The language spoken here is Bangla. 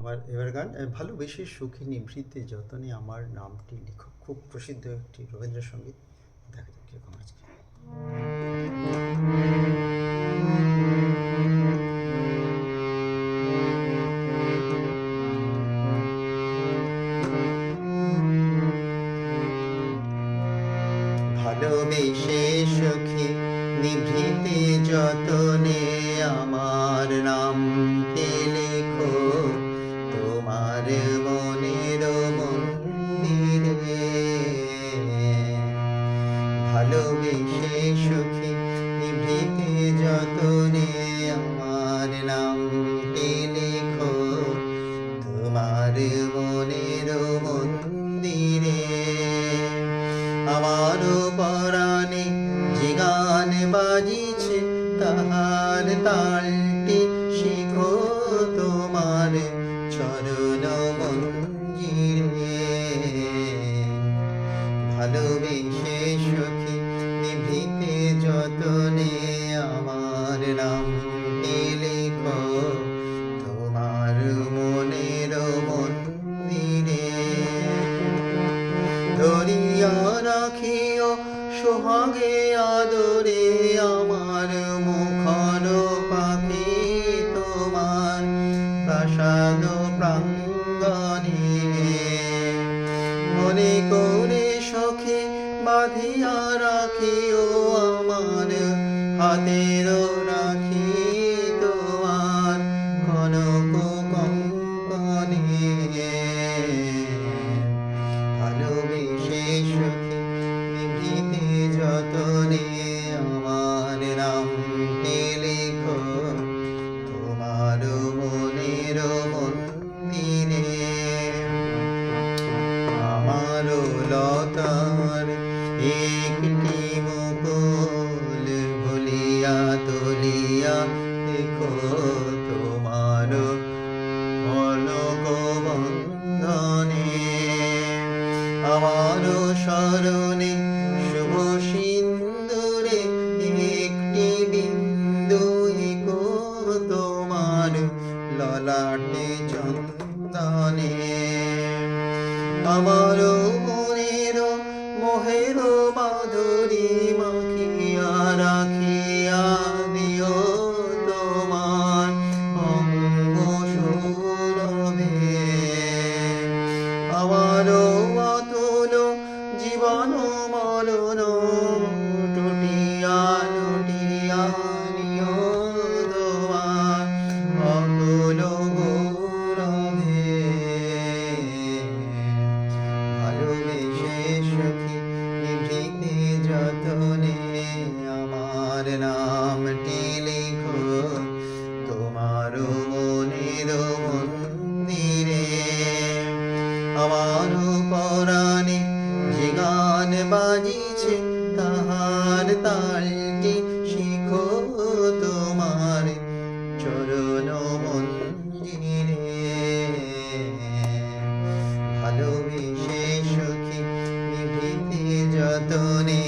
আমার এবার গান ভালোবেসে সুখী নিভৃতে যতনে আমার নামটি লিখো, খুব প্রসিদ্ধ একটি রবীন্দ্রসঙ্গীত। দেখা যাক কীরকম আজকে। ভালোবেসে সুখী নিভৃতে যতনে আমার নামটি লেখো, তোমার মনের মন্দিরে। ভালোবেসে সুখী নিভৃতে যতনে আমার নামটি লেখো, তোমার মনের মন্দিরে। আমার পরাণে যে গান বাজিছে তাহার তালটি শিখো, তোমার চরণ মঞ্জিরে। ভালোবেসে সুখী নিভৃতে যতনে আমার নামটি লেখো, তোমার মনের মন্দিরে। ধরিয়া রাখিও সোহাগে আদরে আমার মুখর পাখি, তোমার প্রাসাদ প্রাঙ্গণে। মনে করে সখে বাঁধিয়া রাখিও আমার হাতের রাখি, তোমার কনক কঙ্কণে। ভালোবেসে সুখী নিভৃতে যতনে আমার নামটি লেখো, তোমার মনের মন্দিরে। আমার লতার একটি মুকুল ভুলিয়া তুলিয়া দেখো, তোমার অলক বন্ধনে। আমার স্মরণে শুভ সিন্দুরে একটি বিন্দু এঁকো, তোমার ললাটে চন্দনে। আমার মনের মোহের মাধুরী মাখিয়া রাখিয়া দিও, তোমার অঙ্গ সৌরভে। আমার অতুল জীবন মরণ টুটিয়া লুটিয়া নিও, তোমার অতুল গৌরবে। ভালোবেসে সুখী নিভৃতে যতনে আমার নামটি লেখো, তোমার মনের মন্দিরে। আমার পরাণে যে গান বাজিছে তাহার তালটি শিখো, তোমার চরণ মঞ্জিরে। ভালোবেসে সুখী নিভৃতে যতনে